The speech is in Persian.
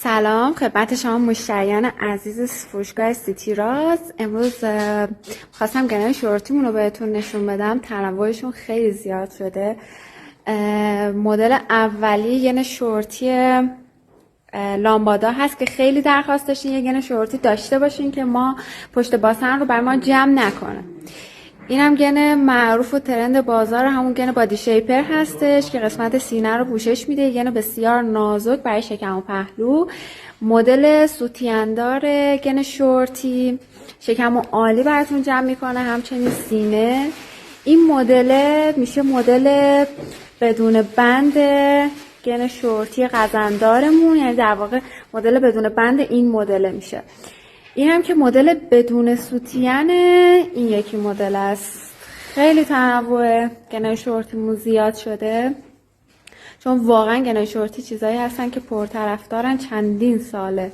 سلام خدمت شما مشتریان عزیز فروشگاه سیتی راز. امروز خواستم گنه شورتیمون رو بهتون نشون بدم. تنوعشون خیلی زیاد شده. مدل اولی گنه شورتی لامبادا هست که خیلی درخواست داشتین یه گنه شورتی داشته باشین که ما پشت باسن رو برای ما جمع نکنه. این هم گنه معروف و ترند بازار، همون گنه بادی شیپر هستش که قسمت سینه رو پوشش میده. گنه بسیار نازک برای شکم و پهلو. مدل سوتیاندار گنه شورتی شکم و عالی براتون جمع میکنه، همچنین سینه. این مدل میشه مدل بدون بند گنه شورتی غزندارمون، یعنی در واقع مدل بدون بند این مدل میشه. این هم که مدل بدون سوتیانه، این یکی مدل است. خیلی تنوع گنه شورتیمون زیاد شده، چون واقعا گنه شورتی چیزایی هستن که پرطرفدارن، چندین ساله